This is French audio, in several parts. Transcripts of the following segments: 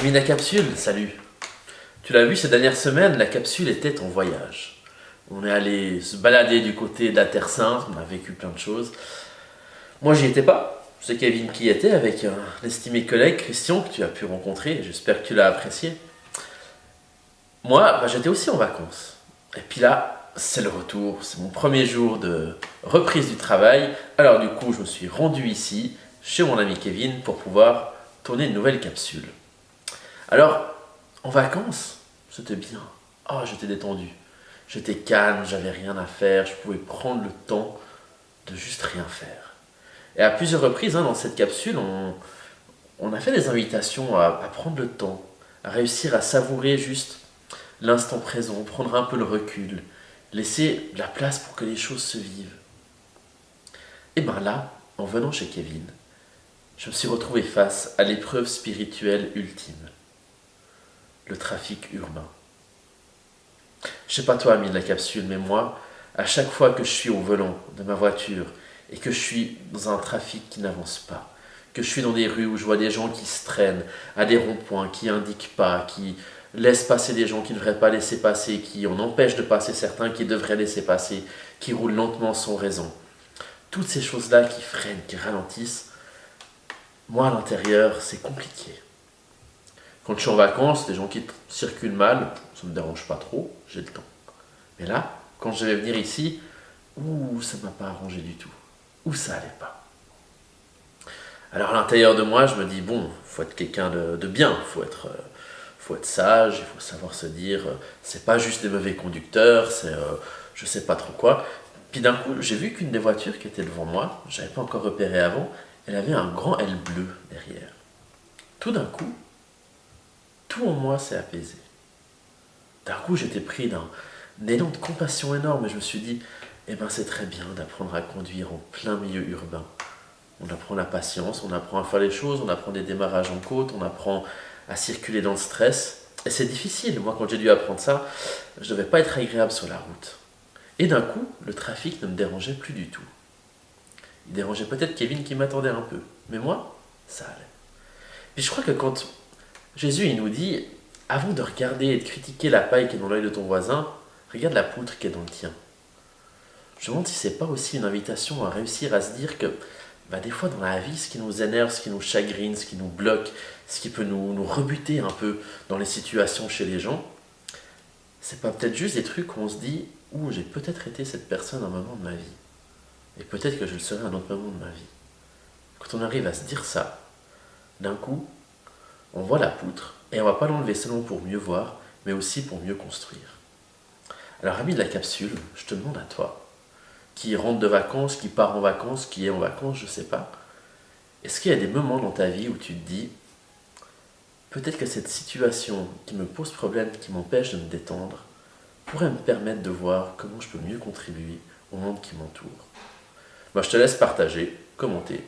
Ami la capsule, salut. Tu l'as vu ces dernières semaines, la capsule était en voyage. On est allé se balader du côté de la Terre Sainte, on a vécu plein de choses. Moi j'y étais pas, c'est Kevin qui y était avec un estimé collègue Christian que tu as pu rencontrer, j'espère que tu l'as apprécié. Moi, j'étais aussi en vacances. Et puis là, c'est le retour, c'est mon premier jour de reprise du travail. Alors du coup, je me suis rendu ici, chez mon ami Kevin, pour pouvoir tourner une nouvelle capsule. Alors, en vacances, c'était bien. Oh, j'étais détendu. J'étais calme, j'avais rien à faire, je pouvais prendre le temps de juste rien faire. Et à plusieurs reprises, dans cette capsule, on a fait des invitations à prendre le temps, à réussir à savourer juste l'instant présent, prendre un peu le recul, laisser de la place pour que les choses se vivent. Et bien là, en venant chez Kevin, je me suis retrouvé face à l'épreuve spirituelle ultime, le trafic urbain. Je sais pas toi, ami de la capsule, mais moi, à chaque fois que je suis au volant de ma voiture et que je suis dans un trafic qui n'avance pas, que je suis dans des rues où je vois des gens qui se traînent à des ronds-points, qui indiquent pas, qui laissent passer des gens qui ne devraient pas laisser passer, qui en empêchent de passer certains qui devraient laisser passer, qui roulent lentement sans raison. Toutes ces choses-là qui freinent, qui ralentissent, moi à l'intérieur, c'est compliqué. Quand je suis en vacances, les gens qui circulent mal, ça ne me dérange pas trop, j'ai le temps. Mais là, quand je vais venir ici, ça ne m'a pas arrangé du tout. Ça allait pas. Alors à l'intérieur de moi, je me dis, bon, faut être quelqu'un de bien, faut être sage, il faut savoir se dire, c'est pas juste des mauvais conducteurs, c'est je sais pas trop quoi. Puis d'un coup, j'ai vu qu'une des voitures qui était devant moi, je n'avais pas encore repéré avant, elle avait un grand L bleu derrière. Tout d'un coup, tout en moi s'est apaisé. D'un coup, j'étais pris d'un élan de compassion énorme et je me suis dit, eh ben c'est très bien d'apprendre à conduire en plein milieu urbain. On apprend la patience, on apprend à faire les choses, on apprend des démarrages en côte, on apprend à circuler dans le stress. Et c'est difficile. Moi, quand j'ai dû apprendre ça, je ne devais pas être agréable sur la route. Et d'un coup, le trafic ne me dérangeait plus du tout. Il dérangeait peut-être Kevin qui m'attendait un peu. Mais moi, ça allait. Puis je crois que quand Jésus il nous dit, avant de regarder et de critiquer la paille qui est dans l'œil de ton voisin, regarde la poutre qui est dans le tien. Je me demande si c'est pas aussi une invitation à réussir à se dire que des fois dans la vie, ce qui nous énerve, ce qui nous chagrine, ce qui nous bloque, ce qui peut nous rebuter un peu dans les situations chez les gens, c'est pas peut-être juste des trucs où on se dit j'ai peut-être été cette personne à un moment de ma vie. Et peut-être que je le serai à un autre moment de ma vie. Quand on arrive à se dire ça, d'un coup, on voit la poutre et on va pas l'enlever seulement pour mieux voir, mais aussi pour mieux construire. Alors ami de la capsule, je te demande à toi, qui rentre de vacances, qui part en vacances, qui est en vacances, je sais pas. Est-ce qu'il y a des moments dans ta vie où tu te dis, peut-être que cette situation qui me pose problème, qui m'empêche de me détendre, pourrait me permettre de voir comment je peux mieux contribuer au monde qui m'entoure. Moi, je te laisse partager, commenter,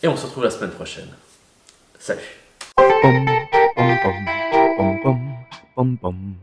et on se retrouve la semaine prochaine. Salut! Pom, pom, pom, pom, pom, pom, pom.